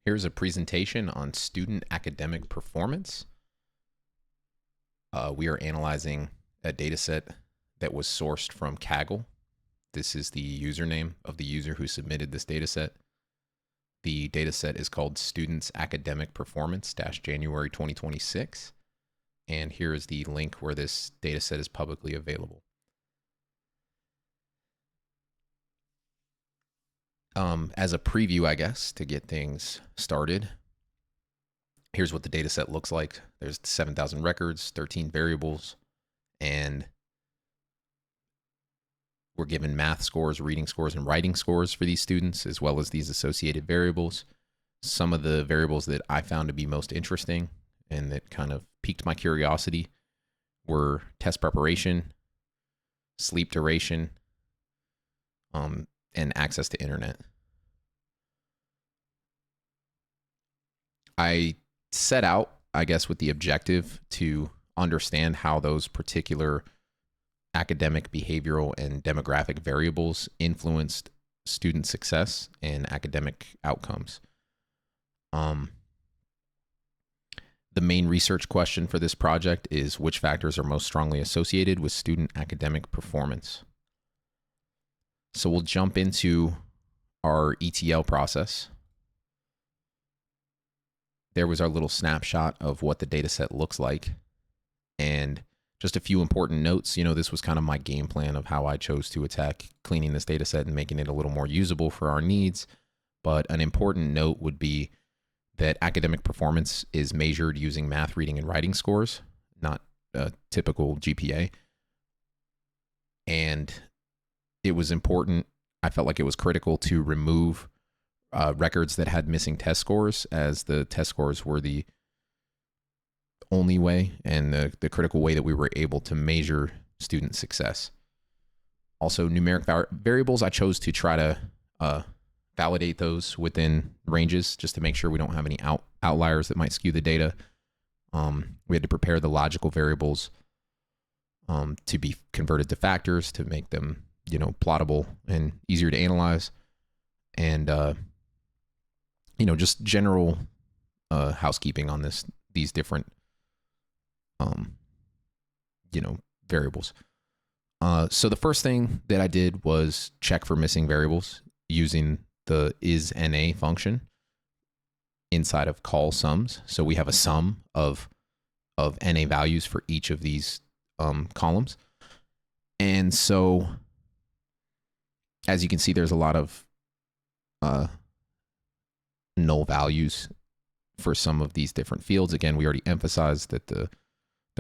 Here's a presentation on student academic performance. We are analyzing a data set that was sourced from Kaggle. This is the username of the user who submitted this data set. The data set is called Students Academic Performance January 2026. And here is the link where this data set is publicly available. As a preview, I guess, to get things started, here's what the data set looks like. There's 7,000 records, 13 variables, and we're given math scores, reading scores, and writing scores for these students, as well as these associated variables. Some of the variables that I found to be most interesting and that kind of piqued my curiosity were test preparation, sleep duration, and access to internet. I set out, I guess, with the objective to understand how those particular academic, behavioral, and demographic variables influenced student success and academic outcomes. The main research question for this project is which factors are most strongly associated with student academic performance. So we'll jump into our ETL process. There was our little snapshot of what the data set looks like. And just a few important notes. This was kind of my game plan of how I chose to attack cleaning this data set and making it a little more usable for our needs. But an important note would be that academic performance is measured using math, reading, and writing scores, not a typical GPA. And it was important, I felt like it was critical to remove records that had missing test scores, as the test scores were the only way and the critical way that we were able to measure student success. Also, numeric variables, I chose to try to validate those within ranges just to make sure we don't have any outliers that might skew the data. We had to prepare the logical variables to be converted to factors to make them, plottable and easier to analyze. And, just general housekeeping on these different, variables. So the first thing that I did was check for missing variables using the isNA function inside of call sums. So we have a sum of NA values for each of these columns. And so, as you can see, there's a lot of null values for some of these different fields. Again, we already emphasized that the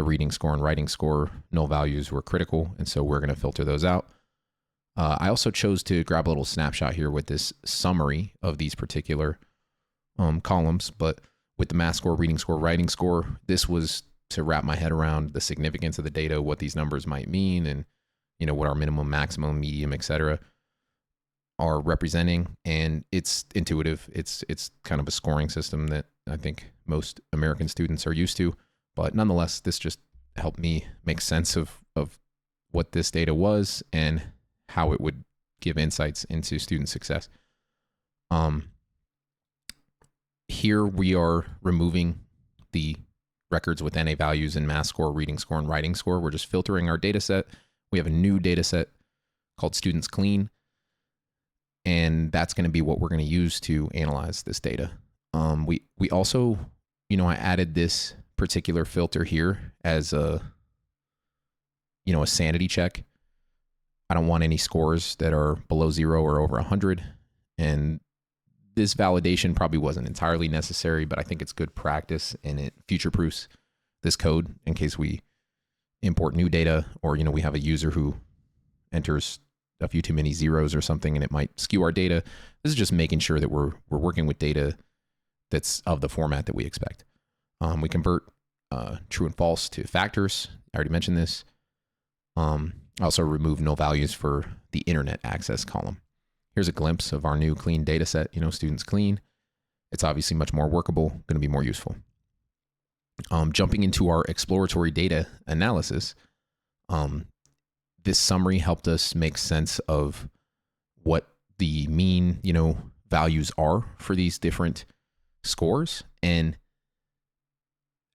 reading score and writing score null values were critical, and so we're going to filter those out. I also chose to grab a little snapshot here with this summary of these particular columns, but with the math score, reading score, writing score, this was to wrap my head around the significance of the data, what these numbers might mean, and what our minimum, maximum, medium, etc. are representing. And it's intuitive. It's kind of a scoring system that I think most American students are used to, but nonetheless, this just helped me make sense of what this data was and how it would give insights into student success. Here we are removing the records with NA values in math score, reading score, and writing score. We're just filtering our data set. We have a new data set called Students Clean, and that's going to be what we're going to use to analyze this data. We also, I added this particular filter here as a sanity check. I don't want any scores that are below 0 or over 100. And this validation probably wasn't entirely necessary, but I think it's good practice, and it future-proofs this code in case we import new data, or, we have a user who enters a few too many zeros or something and it might skew our data. This is just making sure that we're working with data that's of the format that we expect. We convert true and false to factors. I already mentioned this. Also remove null values for the internet access column. Here's a glimpse of our new clean data set, Students Clean. It's obviously much more workable, going to be more useful. Jumping into our exploratory data analysis, this summary helped us make sense of what the mean, values are for these different scores. And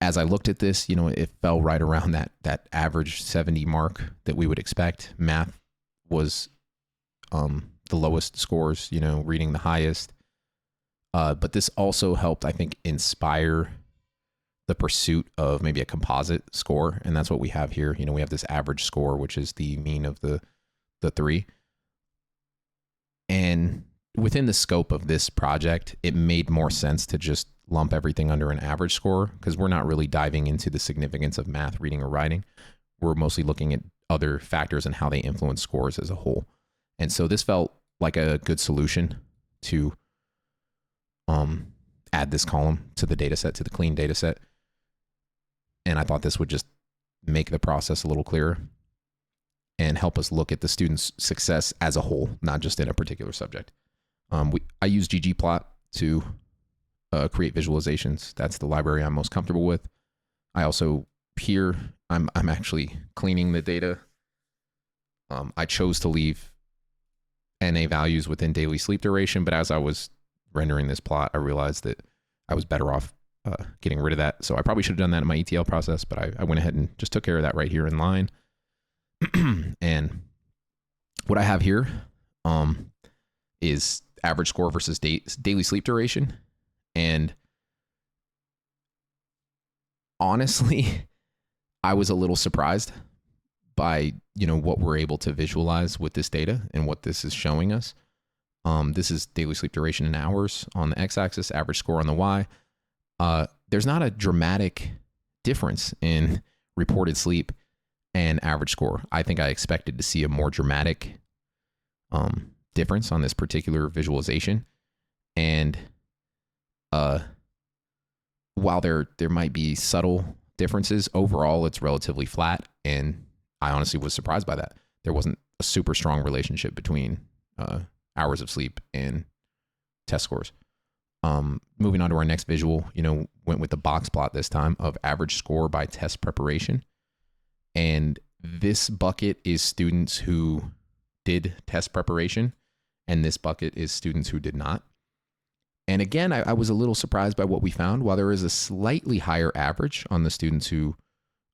as I looked at this, it fell right around that average 70 mark that we would expect. Math was the lowest scores, reading the highest. But this also helped, I think, inspire the pursuit of maybe a composite score. And that's what we have here. We have this average score, which is the mean of the three. And within the scope of this project, it made more sense to just lump everything under an average score, because we're not really diving into the significance of math, reading, or writing. We're mostly looking at other factors and how they influence scores as a whole. And so this felt like a good solution to add this column to the data set, to the clean data set. And I thought this would just make the process a little clearer and help us look at the student's success as a whole, not just in a particular subject. I use ggplot to create visualizations. That's the library I'm most comfortable with. I also, here, I'm actually cleaning the data. I chose to leave NA values within daily sleep duration, but as I was rendering this plot, I realized that I was better off getting rid of that. So I probably should have done that in my ETL process, but I went ahead and just took care of that right here in line. And what I have here is average score versus daily sleep duration. And honestly, I was a little surprised by, what we're able to visualize with this data and what this is showing us. This is daily sleep duration in hours on the x-axis, average score on the y. There's not a dramatic difference in reported sleep and average score. I think I expected to see a more dramatic difference on this particular visualization. And while there might be subtle differences, overall it's relatively flat. And I honestly was surprised by that. There wasn't a super strong relationship between hours of sleep and test scores. Moving on to our next visual, went with the box plot this time of average score by test preparation. And this bucket is students who did test preparation, and this bucket is students who did not. And again, I was a little surprised by what we found. While there is a slightly higher average on the students who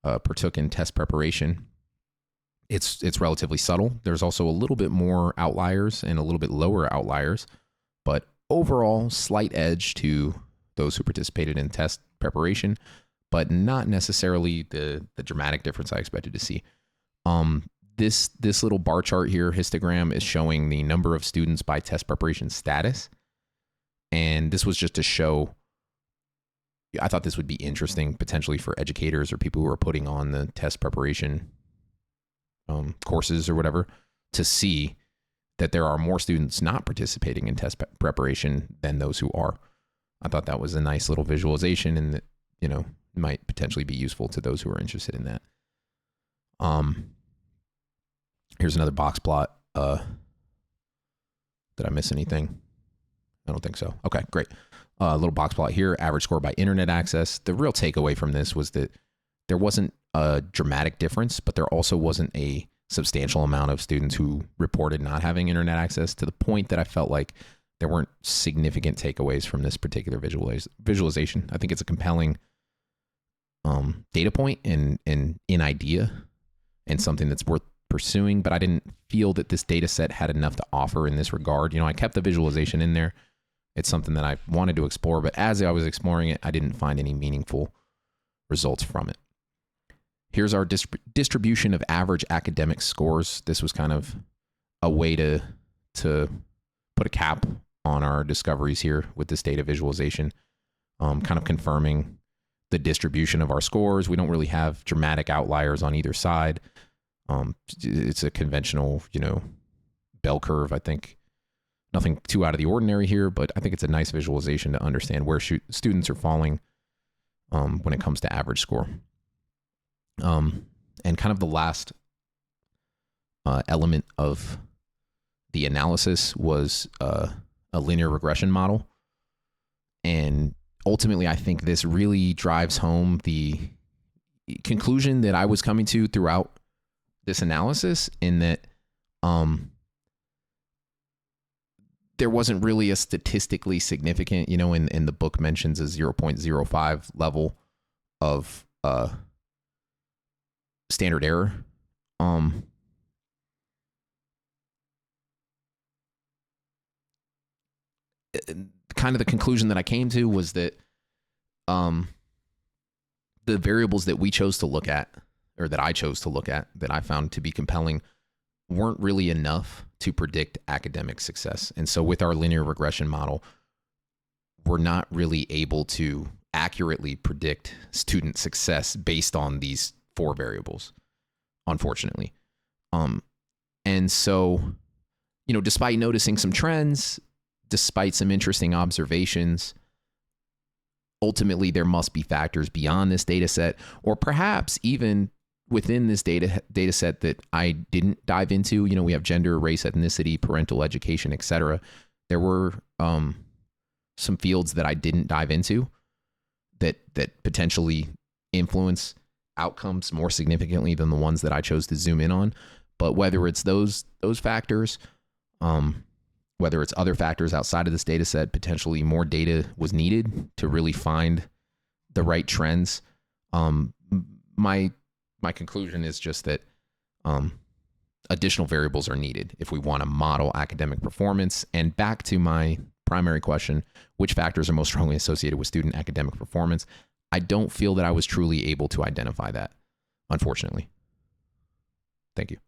partook in test preparation, it's relatively subtle. There's also a little bit more outliers and a little bit lower outliers, but overall slight edge to those who participated in test preparation, but not necessarily the dramatic difference I expected to see. This little bar chart here, histogram, is showing the number of students by test preparation status. And this was just to show, I thought this would be interesting potentially for educators or people who are putting on the test preparation courses or whatever, to see that there are more students not participating in test preparation than those who are. I thought that was a nice little visualization, and that, might potentially be useful to those who are interested in that. Here's another box plot. Did I miss anything? I don't think so. Okay, great. A little box plot here, average score by internet access. The real takeaway from this was that there wasn't a dramatic difference, but there also wasn't a substantial amount of students who reported not having internet access, to the point that I felt like there weren't significant takeaways from this particular visualization. I think it's a compelling data point and in idea, and something that's worth pursuing, but I didn't feel that this data set had enough to offer in this regard. I kept the visualization in there. It's something that I wanted to explore, but as I was exploring it, I didn't find any meaningful results from it. Here's our distribution of average academic scores. This was kind of a way to put a cap on our discoveries here with this data visualization, kind of confirming the distribution of our scores. We don't really have dramatic outliers on either side. It's a conventional, bell curve. I think nothing too out of the ordinary here, but I think it's a nice visualization to understand where students are falling when it comes to average score. And kind of the last element of the analysis was a linear regression model. And ultimately, I think this really drives home the conclusion that I was coming to throughout this analysis, in that there wasn't really a statistically significant, in the book mentions a 0.05 level of standard error. Kind of the conclusion that I came to was that the variables that we chose to look at, or that I chose to look at, that I found to be compelling, weren't really enough to predict academic success. And so with our linear regression model, we're not really able to accurately predict student success based on these 4 variables, unfortunately. And so, despite noticing some trends, despite some interesting observations, ultimately there must be factors beyond this data set, or perhaps even within this data set that I didn't dive into. We have gender, race, ethnicity, parental education, etc. There were some fields that I didn't dive into that potentially influence outcomes more significantly than the ones that I chose to zoom in on. But whether it's those factors, whether it's other factors outside of this data set, potentially more data was needed to really find the right trends. My conclusion is just that additional variables are needed if we want to model academic performance. And back to my primary question, which factors are most strongly associated with student academic performance? I don't feel that I was truly able to identify that, unfortunately. Thank you.